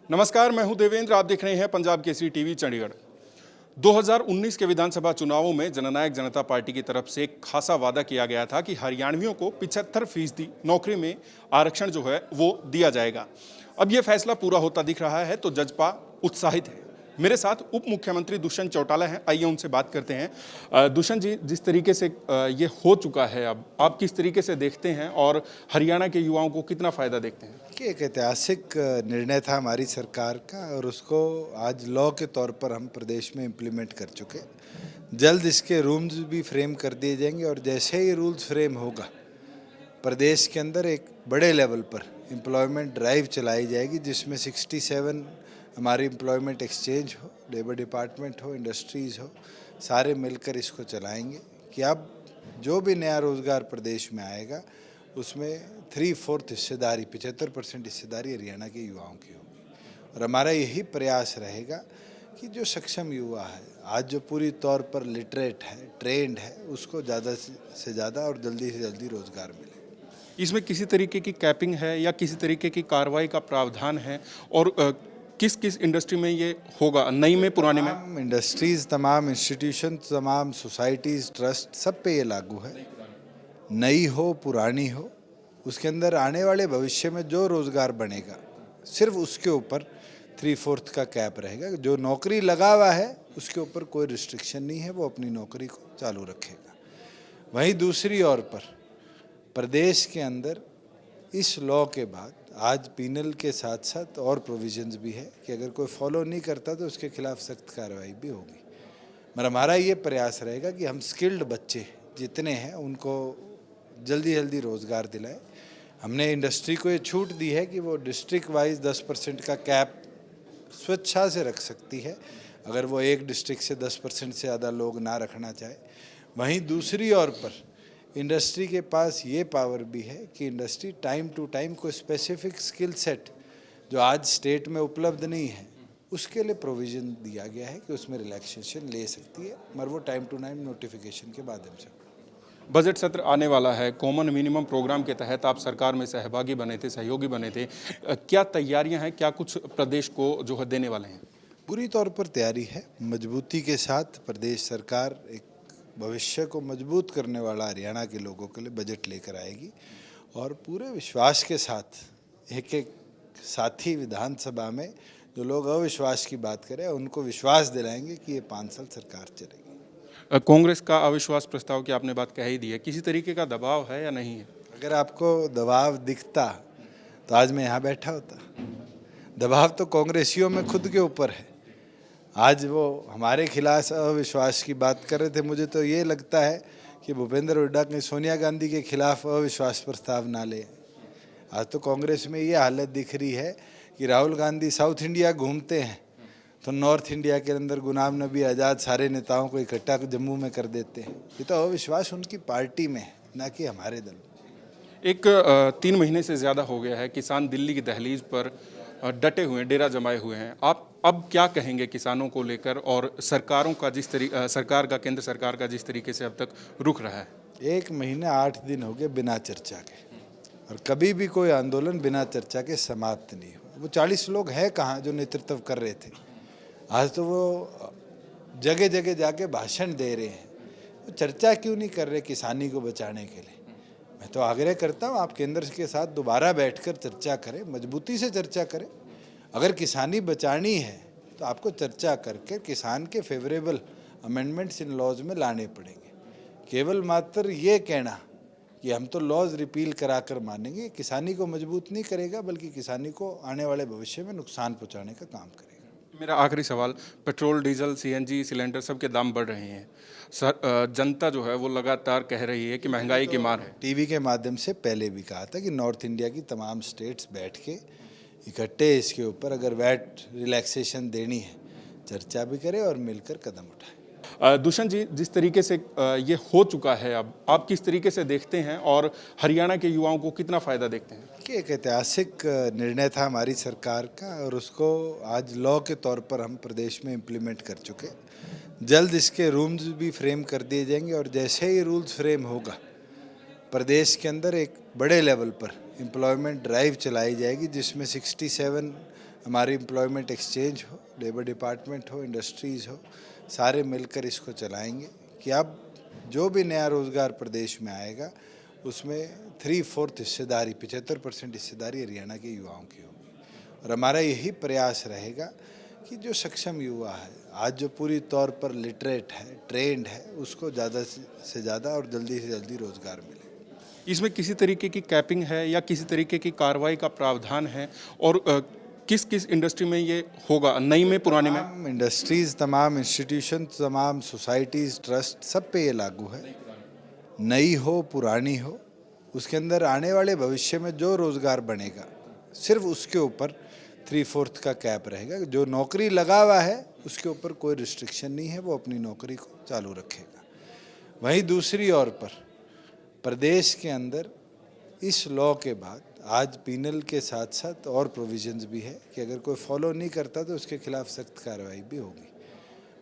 नमस्कार, मैं हूं देवेंद्र। आप देख रहे हैं पंजाब केसरी टीवी चंडीगढ़। 2019 के विधानसभा चुनावों में जननायक जनता पार्टी की तरफ से एक खासा वादा किया गया था कि हरियाणवियों को 75% नौकरी में आरक्षण जो है वो दिया जाएगा। अब ये फैसला पूरा होता दिख रहा है तो जजपा उत्साहित है। मेरे साथ उप मुख्यमंत्री दुष्यंत चौटाला हैं, आइए उनसे बात करते हैं। दुष्यंत जी, जिस तरीके से ये हो चुका है, अब आप किस तरीके से देखते हैं और हरियाणा के युवाओं को कितना फायदा देखते हैं? कि एक ऐतिहासिक निर्णय था हमारी सरकार का और उसको आज लॉ के तौर पर हम प्रदेश में इम्प्लीमेंट कर चुके। जल्द इसके रूल्स भी फ्रेम कर दिए जाएंगे और जैसे ही रूल्स फ्रेम होगा प्रदेश के अंदर एक बड़े लेवल पर एम्प्लॉयमेंट ड्राइव चलाई जाएगी, जिसमें 67 हमारी एम्प्लॉयमेंट एक्सचेंज हो, लेबर डिपार्टमेंट हो, इंडस्ट्रीज़ हो, सारे मिलकर इसको चलाएंगे कि अब जो भी नया रोज़गार प्रदेश में आएगा उसमें 3/4 हिस्सेदारी, 75% हिस्सेदारी हरियाणा के युवाओं की होगी। और हमारा यही प्रयास रहेगा कि जो सक्षम युवा है, आज जो पूरी तौर पर लिटरेट है, ट्रेंड है, उसको ज़्यादा से ज़्यादा और जल्दी से जल्दी रोज़गार मिले। इसमें किसी तरीके की कैपिंग है या किसी तरीके की कार्रवाई का प्रावधान है? और किस किस इंडस्ट्री में ये होगा, नई में, पुराने में? तमाम इंडस्ट्रीज़, तमाम इंस्टीट्यूशन, तमाम सोसाइटीज़, ट्रस्ट, सब पे ये लागू है। नई हो, पुरानी हो, उसके अंदर आने वाले भविष्य में जो रोज़गार बनेगा सिर्फ उसके ऊपर 3/4 का कैप रहेगा। जो नौकरी लगा हुआ है उसके ऊपर कोई रिस्ट्रिक्शन नहीं है, वो अपनी नौकरी को चालू रखेगा। वहीं दूसरी ओर पर प्रदेश के अंदर इस लॉ के बाद आज पीनल के साथ साथ और प्रोविजंस भी है कि अगर कोई फॉलो नहीं करता तो उसके खिलाफ सख्त कार्रवाई भी होगी। मगर हमारा ये प्रयास रहेगा कि हम स्किल्ड बच्चे जितने हैं उनको जल्दी जल्दी रोज़गार दिलाएं। हमने इंडस्ट्री को ये छूट दी है कि वो डिस्ट्रिक्ट वाइज 10% का कैप स्वेच्छा से रख सकती है, अगर वो एक डिस्ट्रिक्ट से 10% से ज़्यादा लोग ना रखना चाहे। वहीं दूसरी ओर पर इंडस्ट्री के पास ये पावर भी है कि इंडस्ट्री टाइम टू टाइम को स्पेसिफिक स्किल सेट जो आज स्टेट में उपलब्ध नहीं है उसके लिए प्रोविज़न दिया गया है कि उसमें रिलैक्सेशन ले सकती है, मगर वो टाइम टू टाइम नोटिफिकेशन के माध्यम से। बजट सत्र आने वाला है। कॉमन मिनिमम प्रोग्राम के तहत आप सरकार में सहभागी बने थे, सहयोगी बने थे। क्या तैयारियां हैं, क्या कुछ प्रदेश को जो है देने वाले हैं? पूरी तौर पर तैयारी है। मजबूती के साथ प्रदेश सरकार एक भविष्य को मजबूत करने वाला हरियाणा के लोगों के लिए बजट लेकर आएगी और पूरे विश्वास के साथ एक एक साथी विधानसभा में जो लोग अविश्वास की बात करें उनको विश्वास दिलाएंगे कि ये 5 साल सरकार चलेगी। कांग्रेस का अविश्वास प्रस्ताव की आपने बात कह ही दी है, किसी तरीके का दबाव है या नहीं है? अगर आपको दबाव दिखता तो आज मैं यहाँ बैठा होता। दबाव तो कांग्रेसियों में खुद के ऊपर है। आज वो हमारे खिलाफ अविश्वास की बात कर रहे थे। मुझे तो ये लगता है कि भूपेंद्र हुड्डा कहीं सोनिया गांधी के खिलाफ अविश्वास प्रस्ताव ना ले। आज तो कांग्रेस में ये हालत दिख रही है कि राहुल गांधी साउथ इंडिया घूमते हैं तो नॉर्थ इंडिया के अंदर गुलाम नबी आज़ाद सारे नेताओं को इकट्ठा जम्मू में कर देते हैं। ये तो अविश्वास उनकी पार्टी में है, ना कि हमारे दल में। एक 3 महीने से ज़्यादा हो गया है, किसान दिल्ली की दहलीज पर डटे हुए हैं, डेरा जमाए हुए हैं। आप अब क्या कहेंगे किसानों को लेकर और सरकारों का सरकार का, केंद्र सरकार का जिस तरीके से अब तक रुख रहा है? 1 महीना 8 दिन हो गए बिना चर्चा के, और कभी भी कोई आंदोलन बिना चर्चा के समाप्त नहीं हुआ। वो 40 लोग हैं कहाँ जो नेतृत्व कर रहे थे? आज तो वो जगह जगह जाके भाषण दे रहे हैं। वो चर्चा क्यों नहीं कर रहे किसानी को बचाने के लिए? मैं तो आग्रह करता हूँ आप केंद्र के साथ दोबारा बैठकर चर्चा करें, मजबूती से चर्चा करें। अगर किसानी बचानी है तो आपको चर्चा करके किसान के फेवरेबल अमेंडमेंट्स इन लॉज में लाने पड़ेंगे। केवल मात्र ये कहना कि हम तो लॉज रिपील करा कर मानेंगे, किसानी को मजबूत नहीं करेगा, बल्कि किसानी को आने वाले भविष्य में नुकसान पहुँचाने का काम करेगा। मेरा आखिरी सवाल, पेट्रोल, डीजल, सीएनजी सिलेंडर सबके दाम बढ़ रहे हैं। जनता जो है वो लगातार कह रही है कि महंगाई की मार है। टीवी के माध्यम से पहले भी कहा था कि नॉर्थ इंडिया की तमाम स्टेट्स बैठ के इकट्ठे इसके ऊपर अगर वैट रिलैक्सेशन देनी है चर्चा भी करें और मिलकर कदम उठाएं। दुष्यंत जी, जिस तरीके से ये हो चुका है, अब आप किस तरीके से देखते हैं और हरियाणा के युवाओं को कितना फायदा देखते हैं? कि एक ऐतिहासिक निर्णय था हमारी सरकार का और उसको आज लॉ के तौर पर हम प्रदेश में इम्प्लीमेंट कर चुके। जल्द इसके रूल्स भी फ्रेम कर दिए जाएंगे और जैसे ही रूल्स फ्रेम होगा प्रदेश के अंदर एक बड़े लेवल पर एम्प्लॉयमेंट ड्राइव चलाई जाएगी, जिसमें 67 हमारी एम्प्लॉयमेंट एक्सचेंज हो, लेबर डिपार्टमेंट हो, इंडस्ट्रीज़ हो, सारे मिलकर इसको चलाएंगे कि अब जो भी नया रोज़गार प्रदेश में आएगा उसमें 3/4 हिस्सेदारी 75% हिस्सेदारी हरियाणा के युवाओं की होगी। और हमारा यही प्रयास रहेगा कि जो सक्षम युवा है, आज जो पूरी तौर पर लिटरेट है, ट्रेंड है, उसको ज़्यादा से ज़्यादा और जल्दी से जल्दी रोज़गार मिले। इसमें किसी तरीके की कैपिंग है या किसी तरीके की कार्रवाई का प्रावधान है और किस किस इंडस्ट्री में ये होगा, नई में पुराने में? तमाम इंडस्ट्रीज़, तमाम इंस्टीट्यूशन, तमाम सोसाइटीज़, ट्रस्ट, सब पे ये लागू है। नई हो, पुरानी हो, उसके अंदर आने वाले भविष्य में जो रोज़गार बनेगा सिर्फ उसके ऊपर 3/4 का कैप रहेगा। जो नौकरी लगा हुआ है उसके ऊपर कोई रिस्ट्रिक्शन नहीं है, वो अपनी नौकरी को चालू रखेगा। वहीं दूसरी ओर पर प्रदेश के अंदर इस लॉ के बाद आज पीनल के साथ साथ और प्रोविजंस भी है कि अगर कोई फॉलो नहीं करता तो उसके खिलाफ सख्त कार्रवाई भी होगी।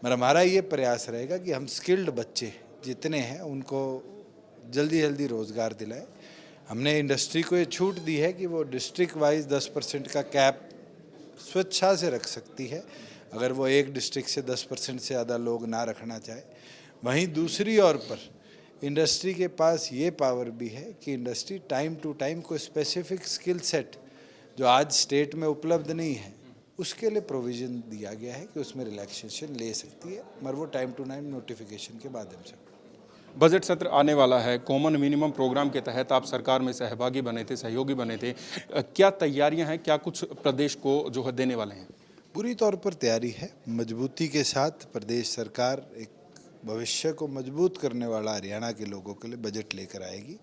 मगर हमारा ये प्रयास रहेगा कि हम स्किल्ड बच्चे जितने हैं उनको जल्दी जल्दी रोज़गार दिलाएं। हमने इंडस्ट्री को ये छूट दी है कि वो डिस्ट्रिक्ट वाइज 10% का कैप स्वेच्छा से रख सकती है, अगर वो एक डिस्ट्रिक्ट से 10% से ज़्यादा लोग ना रखना चाहे। वहीं दूसरी ओर पर इंडस्ट्री के पास ये पावर भी है कि इंडस्ट्री टाइम टू टाइम कोई स्पेसिफिक स्किल सेट जो आज स्टेट में उपलब्ध नहीं है उसके लिए प्रोविज़न दिया गया है कि उसमें रिलैक्सेशन ले सकती है, मगर वो टाइम टू टाइम नोटिफिकेशन के माध्यम से। बजट सत्र आने वाला है, कॉमन मिनिमम प्रोग्राम के तहत आप सरकार में सहभागी बने थे, सहयोगी बने थे। क्या तैयारियां हैं, क्या कुछ प्रदेश को जो है देने वाले हैं? पूरी तौर पर तैयारी है। मजबूती के साथ प्रदेश सरकार एक भविष्य को मजबूत करने वाला हरियाणा के लोगों के लिए बजट लेकर आएगी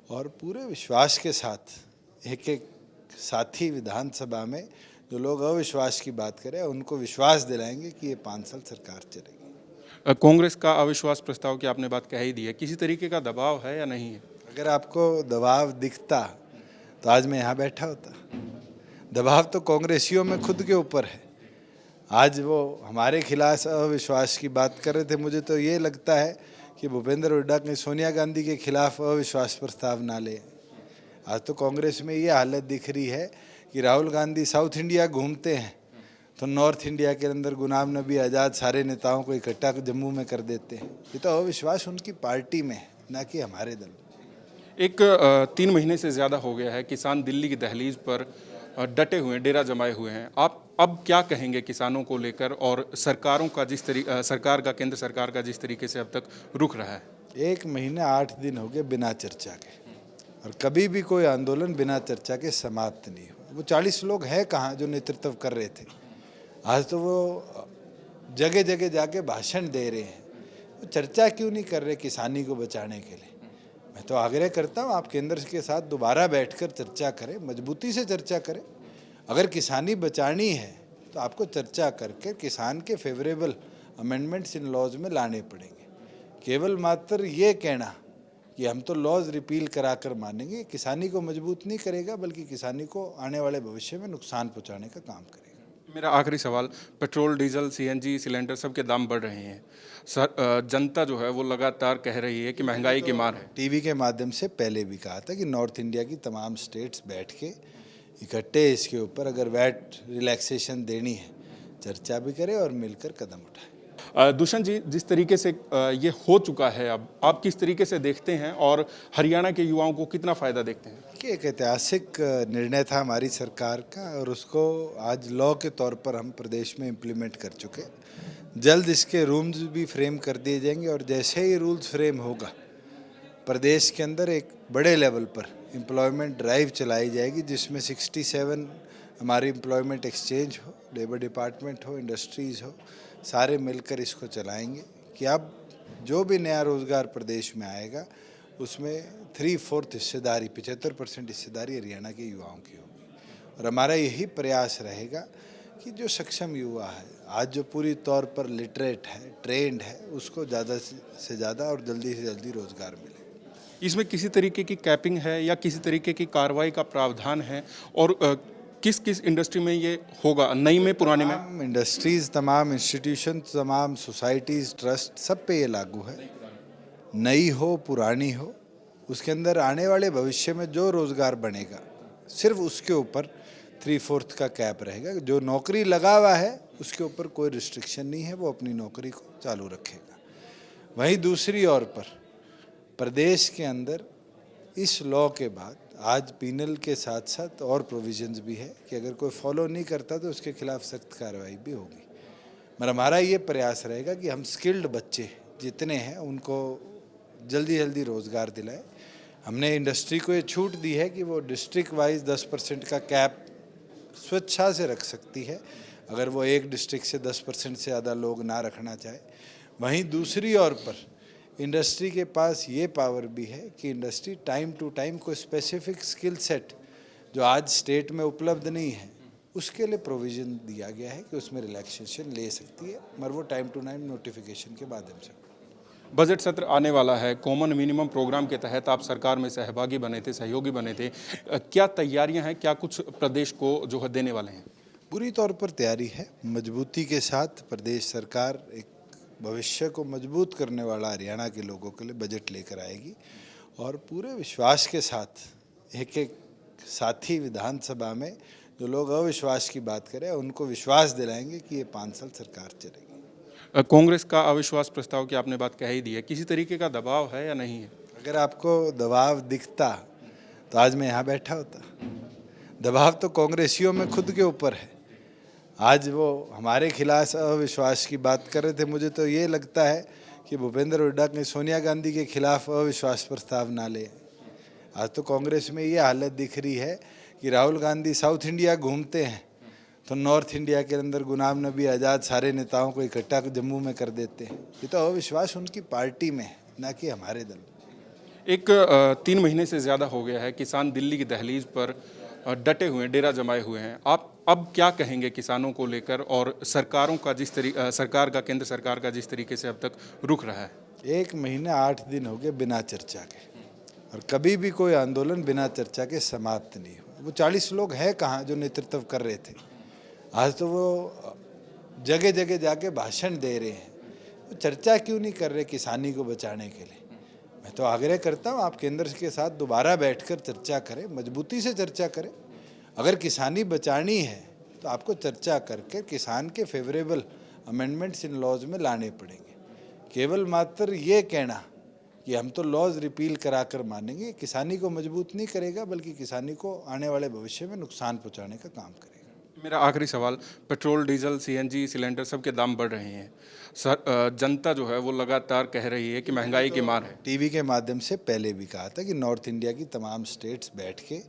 और पूरे विश्वास के साथ एक एक साथी विधानसभा में जो लोग अविश्वास की बात करें उनको विश्वास दिलाएंगे कि ये 5 साल सरकार चलेगी। कांग्रेस का अविश्वास प्रस्ताव की आपने बात कह ही दी है, किसी तरीके का दबाव है या नहीं है? अगर आपको दबाव दिखता तो आज मैं यहाँ बैठा होता। दबाव तो कांग्रेसियों में खुद के ऊपर है। आज वो हमारे खिलाफ अविश्वास की बात कर रहे थे। मुझे तो ये लगता है कि भूपेंद्र हुड्डा कहीं सोनिया गांधी के खिलाफ अविश्वास प्रस्ताव ना ले। आज तो कांग्रेस में ये हालत दिख रही है कि राहुल गांधी साउथ इंडिया घूमते हैं तो नॉर्थ इंडिया के अंदर गुलाम नबी आज़ाद सारे नेताओं को इकट्ठा जम्मू में कर देते हैं। ये तो अविश्वास उनकी पार्टी में है, ना कि हमारे दल में। एक 3 महीने से ज़्यादा हो गया है, किसान दिल्ली की दहलीज पर डटे हुए हैं, डेरा जमाए हुए हैं। आप अब क्या कहेंगे किसानों को लेकर और सरकारों का सरकार का, केंद्र सरकार का जिस तरीके से अब तक रुख रहा है? 1 महीना 8 दिन हो गए बिना चर्चा के, और कभी भी कोई आंदोलन बिना चर्चा के समाप्त नहीं हुआ। वो 40 लोग हैं कहाँ जो नेतृत्व कर रहे थे? आज तो वो जगह जगह जाके भाषण दे रहे हैं। तो चर्चा क्यों नहीं कर रहे किसानी को बचाने के लिए? मैं तो आग्रह करता हूँ आप केंद्र के साथ दोबारा बैठकर चर्चा करें, मजबूती से चर्चा करें। अगर किसानी बचानी है तो आपको चर्चा करके किसान के फेवरेबल अमेंडमेंट्स इन लॉज में लाने पड़ेंगे। केवल मात्र ये कहना कि हम तो लॉज रिपील करा कर मानेंगे, किसानी को मजबूत नहीं करेगा, बल्कि किसानी को आने वाले भविष्य में नुकसान पहुँचाने का काम करेगा। मेरा आखिरी सवाल, पेट्रोल, डीजल, सीएनजी, सिलेंडर सबके दाम बढ़ रहे हैं। जनता जो है वो लगातार कह रही है कि महंगाई की मार है। टीवी के माध्यम से पहले भी कहा था कि नॉर्थ इंडिया की तमाम स्टेट्स बैठ के इकट्ठे इसके ऊपर अगर वैट रिलैक्सेशन देनी है चर्चा भी करें और मिलकर कदम उठाएं। दुष्यंत जी, जिस तरीके से ये हो चुका है, अब आप किस तरीके से देखते हैं और हरियाणा के युवाओं को कितना फ़ायदा देखते हैं? कि एक ऐतिहासिक निर्णय था हमारी सरकार का और उसको आज लॉ के तौर पर हम प्रदेश में इम्प्लीमेंट कर चुके। जल्द इसके रूल्स भी फ्रेम कर दिए जाएंगे और जैसे ही रूल्स फ्रेम होगा प्रदेश के अंदर एक बड़े लेवल पर एम्प्लॉयमेंट ड्राइव चलाई जाएगी, जिसमें 67 हमारी एम्प्लॉयमेंट एक्सचेंज हो, लेबर डिपार्टमेंट हो, इंडस्ट्रीज़ हो, सारे मिलकर इसको चलाएंगे कि अब जो भी नया रोज़गार प्रदेश में आएगा उसमें 3/4 हिस्सेदारी 75% हिस्सेदारी हरियाणा के युवाओं की होगी। और हमारा यही प्रयास रहेगा कि जो सक्षम युवा है, आज जो पूरी तौर पर लिटरेट है, ट्रेंड है, उसको ज़्यादा से ज़्यादा और जल्दी से जल्दी रोज़गार मिले। इसमें किसी तरीके की कैपिंग है या किसी तरीके की कार्रवाई का प्रावधान है और किस किस इंडस्ट्री में ये होगा, नई में पुराने में? तमाम इंडस्ट्रीज़, तमाम इंस्टीट्यूशन, तमाम सोसाइटीज़, ट्रस्ट, सब पे ये लागू है। नई हो, पुरानी हो, उसके अंदर आने वाले भविष्य में जो रोज़गार बनेगा सिर्फ उसके ऊपर 3/4 का कैप रहेगा। जो नौकरी लगा हुआ है उसके ऊपर कोई रिस्ट्रिक्शन नहीं है, वो अपनी नौकरी को चालू रखेगा। वहीं दूसरी ओर पर प्रदेश के अंदर इस लॉ के बाद आज पीनल के साथ साथ और प्रोविजंस भी है कि अगर कोई फॉलो नहीं करता तो उसके खिलाफ सख्त कार्रवाई भी होगी। मगर हमारा ये प्रयास रहेगा कि हम स्किल्ड बच्चे जितने हैं उनको जल्दी जल्दी रोज़गार दिलाएं। हमने इंडस्ट्री को ये छूट दी है कि वो डिस्ट्रिक्ट वाइज 10% का कैप स्वेच्छा से रख सकती है, अगर वो एक डिस्ट्रिक्ट से 10% से ज़्यादा लोग ना रखना चाहे। वहीं दूसरी ओर पर इंडस्ट्री के पास ये पावर भी है कि इंडस्ट्री टाइम टू टाइम कोई स्पेसिफिक स्किल सेट जो आज स्टेट में उपलब्ध नहीं है उसके लिए प्रोविज़न दिया गया है कि उसमें रिलैक्सेशन ले सकती है, मगर वो टाइम टू टाइम नोटिफिकेशन के माध्यम से। बजट सत्र आने वाला है। कॉमन मिनिमम प्रोग्राम के तहत आप सरकार में सहभागी बने थे, सहयोगी बने थे। क्या तैयारियां हैं, क्या कुछ प्रदेश को जो है देने वाले हैं? पूरी तौर पर तैयारी है। मजबूती के साथ प्रदेश सरकार एक भविष्य को मजबूत करने वाला हरियाणा के लोगों के लिए बजट लेकर आएगी और पूरे विश्वास के साथ एक एक साथी विधानसभा में जो लोग अविश्वास की बात करें उनको विश्वास दिलाएंगे कि ये 5 साल सरकार चलेगी। कांग्रेस का अविश्वास प्रस्ताव की आपने बात कह ही दी है, किसी तरीके का दबाव है या नहीं है? अगर आपको दबाव दिखता तो आज मैं यहाँ बैठा होता। दबाव तो कांग्रेसियों में खुद के ऊपर है। आज वो हमारे खिलाफ अविश्वास की बात कर रहे थे। मुझे तो ये लगता है कि भूपेंद्र हुड्डा कहीं सोनिया गांधी के खिलाफ अविश्वास प्रस्ताव ना ले। आज तो कांग्रेस में ये हालत दिख रही है कि राहुल गांधी साउथ इंडिया घूमते हैं तो नॉर्थ इंडिया के अंदर गुलाम नबी आज़ाद सारे नेताओं को इकट्ठा जम्मू में कर देते हैं। ये तो अविश्वास उनकी पार्टी में है, ना कि हमारे दल। एक 3 महीने से ज़्यादा हो गया है, किसान दिल्ली की दहलीज पर डटे हुए हैं, डेरा जमाए हुए हैं। आप अब क्या कहेंगे किसानों को लेकर और सरकारों का सरकार का, केंद्र सरकार का जिस तरीके से अब तक रुख रहा है? 1 महीना 8 दिन हो गए बिना चर्चा के, और कभी भी कोई आंदोलन बिना चर्चा के समाप्त नहीं हुआ। वो 40 लोग हैं कहाँ जो नेतृत्व कर रहे थे? आज तो वो जगह जगह जाके भाषण दे रहे हैं। वो चर्चा क्यों नहीं कर रहे किसानी को बचाने के लिए? मैं तो आग्रह करता हूँ आप केंद्र के साथ दोबारा बैठकर चर्चा करें, मजबूती से चर्चा करें। अगर किसानी बचानी है तो आपको चर्चा करके किसान के फेवरेबल अमेंडमेंट्स इन लॉज में लाने पड़ेंगे। केवल मात्र ये कहना कि हम तो लॉज रिपील कराकर मानेंगे, किसानी को मजबूत नहीं करेगा, बल्कि किसानी को आने वाले भविष्य में नुकसान पहुँचाने का काम करेगा। मेरा आखिरी सवाल, पेट्रोल, डीजल, सीएनजी, सिलेंडर सबके दाम बढ़ रहे हैं। जनता जो है वो लगातार कह रही है कि महंगाई की मार है। टीवी के माध्यम से पहले भी कहा था कि नॉर्थ इंडिया की तमाम स्टेट्स बैठ के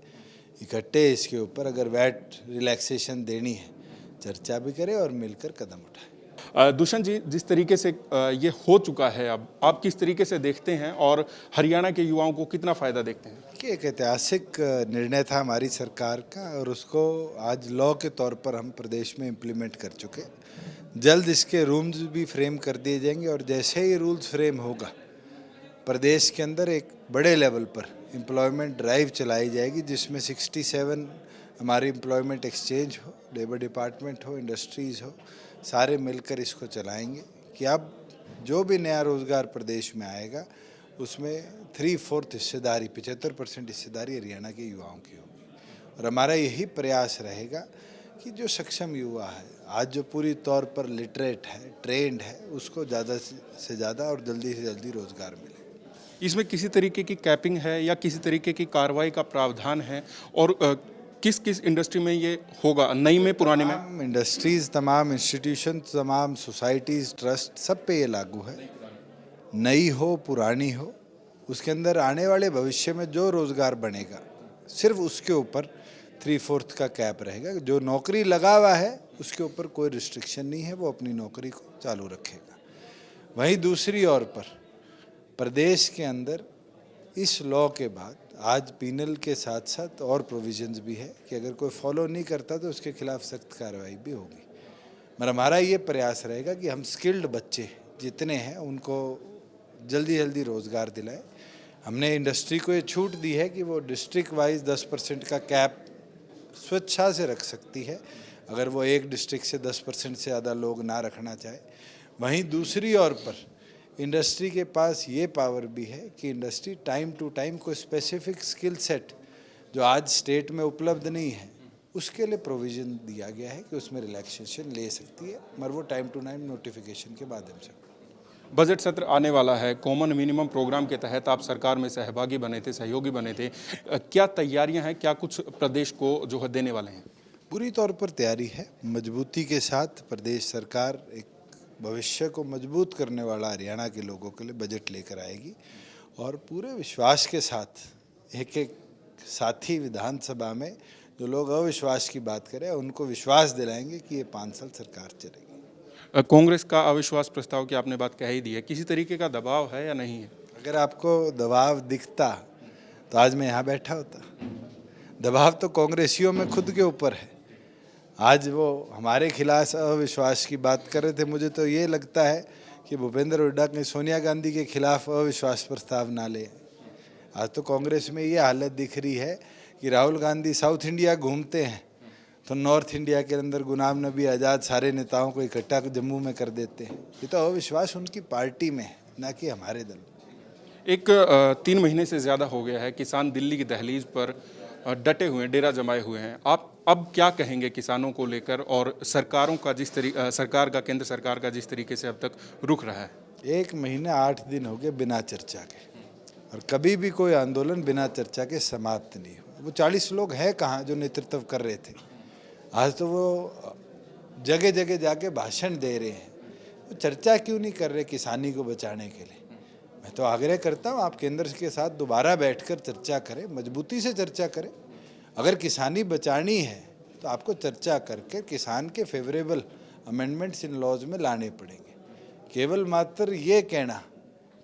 इकट्ठे इसके ऊपर अगर वैट रिलैक्सेशन देनी है चर्चा भी करें और मिलकर कदम उठाएं। दुष्यंत जी, जिस तरीके से ये हो चुका है, अब आप किस तरीके से देखते हैं और हरियाणा के युवाओं को कितना फ़ायदा देखते हैं? कि एक ऐतिहासिक निर्णय था हमारी सरकार का और उसको आज लॉ के तौर पर हम प्रदेश में इम्प्लीमेंट कर चुके। जल्द इसके रूल्स भी फ्रेम कर दिए जाएंगे और जैसे ही रूल्स फ्रेम होगा प्रदेश के अंदर एक बड़े लेवल पर एम्प्लॉयमेंट ड्राइव चलाई जाएगी, जिसमें 67 हमारी एम्प्लॉयमेंट एक्सचेंज हो, लेबर डिपार्टमेंट हो, इंडस्ट्रीज़ हो, सारे मिलकर इसको चलाएंगे कि अब जो भी नया रोज़गार प्रदेश में आएगा उसमें 3/4 हिस्सेदारी, 75% हिस्सेदारी हरियाणा के युवाओं की होगी। और हमारा यही प्रयास रहेगा कि जो सक्षम युवा है आज जो पूरी तौर पर लिटरेट है, ट्रेंड है, उसको ज़्यादा से ज़्यादा और जल्दी से जल्दी रोज़गार मिले। इसमें किसी तरीके की कैपिंग है या किसी तरीके की कार्रवाई का प्रावधान है? और किस किस इंडस्ट्री में ये होगा, नई में, पुराने में? तमाम इंडस्ट्रीज़, तमाम इंस्टीट्यूशन, तमाम सोसाइटीज़, ट्रस्ट, सब पे ये लागू है। नई हो पुरानी हो, उसके अंदर आने वाले भविष्य में जो रोज़गार बनेगा सिर्फ उसके ऊपर 3/4 का कैप रहेगा। जो नौकरी लगा हुआ है उसके ऊपर कोई रिस्ट्रिक्शन नहीं है, वो अपनी नौकरी को चालू रखेगा। वहीं दूसरी ओर पर प्रदेश के अंदर इस लॉ के बाद आज पीनल के साथ साथ और प्रोविजंस भी है कि अगर कोई फॉलो नहीं करता तो उसके खिलाफ सख्त कार्रवाई भी होगी। मगर हमारा ये प्रयास रहेगा कि हम स्किल्ड बच्चे जितने हैं उनको जल्दी जल्दी रोज़गार दिलाएं। हमने इंडस्ट्री को ये छूट दी है कि वो डिस्ट्रिक्ट वाइज 10% का कैप स्वेच्छा से रख सकती है, अगर वो एक डिस्ट्रिक्ट से 10% से ज़्यादा लोग ना रखना चाहे। वहीं दूसरी ओर पर इंडस्ट्री के पास ये पावर भी है कि इंडस्ट्री टाइम टू टाइम कोई स्पेसिफिक स्किल सेट जो आज स्टेट में उपलब्ध नहीं है उसके लिए प्रोविज़न दिया गया है कि उसमें रिलैक्सेशन ले सकती है, मगर वो टाइम टू टाइम नोटिफिकेशन के माध्यम से। बजट सत्र आने वाला है, कॉमन मिनिमम प्रोग्राम के तहत आप सरकार में सहभागी बने थे, सहयोगी बने थे। क्या तैयारियां हैं, क्या कुछ प्रदेश को जो है देने वाले हैं? पूरी तौर पर तैयारी है। मजबूती के साथ प्रदेश सरकार एक भविष्य को मजबूत करने वाला हरियाणा के लोगों के लिए बजट लेकर आएगी और पूरे विश्वास के साथ एक एक साथी विधानसभा में जो लोग अविश्वास की बात करें उनको विश्वास दिलाएंगे कि ये 5 साल सरकार चलेगी। कांग्रेस का अविश्वास प्रस्ताव की आपने बात कह ही दी है, किसी तरीके का दबाव है या नहीं है? अगर आपको दबाव दिखता तो आज मैं यहाँ बैठा होता। दबाव तो कांग्रेसियों में खुद के ऊपर है। आज वो हमारे खिलाफ अविश्वास की बात कर रहे थे। मुझे तो ये लगता है कि भूपेंद्र हुड्डा कहीं सोनिया गांधी के खिलाफ अविश्वास प्रस्ताव ना ले। आज तो कांग्रेस में ये हालत दिख रही है कि राहुल गांधी साउथ इंडिया घूमते हैं तो नॉर्थ इंडिया के अंदर गुलाम नबी आज़ाद सारे नेताओं को इकट्ठा जम्मू में कर देते हैं। ये तो अविश्वास उनकी पार्टी में है, ना कि हमारे दल। एक 3 महीने से ज़्यादा हो गया है, किसान दिल्ली की दहलीज पर डटे हुए हैं, डेरा जमाए हुए हैं। आप अब क्या कहेंगे किसानों को लेकर और सरकारों का सरकार का, केंद्र सरकार का जिस तरीके से अब तक रुख रहा है? 1 महीने 8 दिन हो गए बिना चर्चा के, और कभी भी कोई आंदोलन बिना चर्चा के समाप्त नहीं हुआ। वो 40 लोग हैं कहाँ जो नेतृत्व कर रहे थे? आज तो वो जगह जगह जाके भाषण दे रहे हैं। वो चर्चा क्यों नहीं कर रहे किसानी को बचाने के लिए? मैं तो आग्रह करता हूँ आप केंद्र के साथ दोबारा बैठकर चर्चा करें, मजबूती से चर्चा करें। अगर किसानी बचानी है तो आपको चर्चा करके किसान के फेवरेबल अमेंडमेंट्स इन लॉज में लाने पड़ेंगे। केवल मात्र ये कहना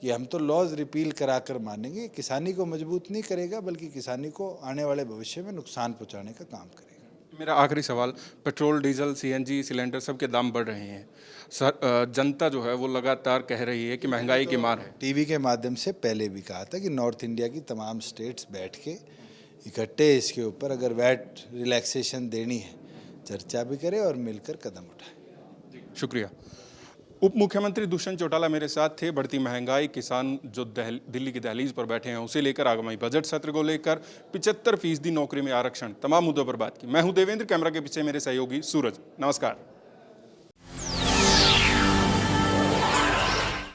कि हम तो लॉज रिपील करा कर मानेंगे, किसानी को मजबूत नहीं करेगा, बल्कि किसानी को आने वाले भविष्य में नुकसान पहुँचाने का काम करेगा। मेरा आखिरी सवाल, पेट्रोल, डीजल, सीएनजी, सिलेंडर सब के दाम बढ़ रहे हैं। जनता जो है वो लगातार कह रही है कि महंगाई की मार है। टीवी के माध्यम से पहले भी कहा था कि नॉर्थ इंडिया की तमाम स्टेट्स बैठ के इकट्ठे इसके ऊपर अगर वैट रिलैक्सेशन देनी है चर्चा भी करें और मिलकर कदम उठाएं। शुक्रिया। उप मुख्यमंत्री दुष्यंत चौटाला मेरे साथ थे। बढ़ती महंगाई, किसान जो दिल्ली की दहलीज पर बैठे हैं उसे लेकर, आगामी बजट सत्र को लेकर, 75% नौकरी में आरक्षण, तमाम मुद्दों पर बात की। मैं हूं देवेंद्र, कैमरा के पीछे मेरे सहयोगी सूरज। नमस्कार।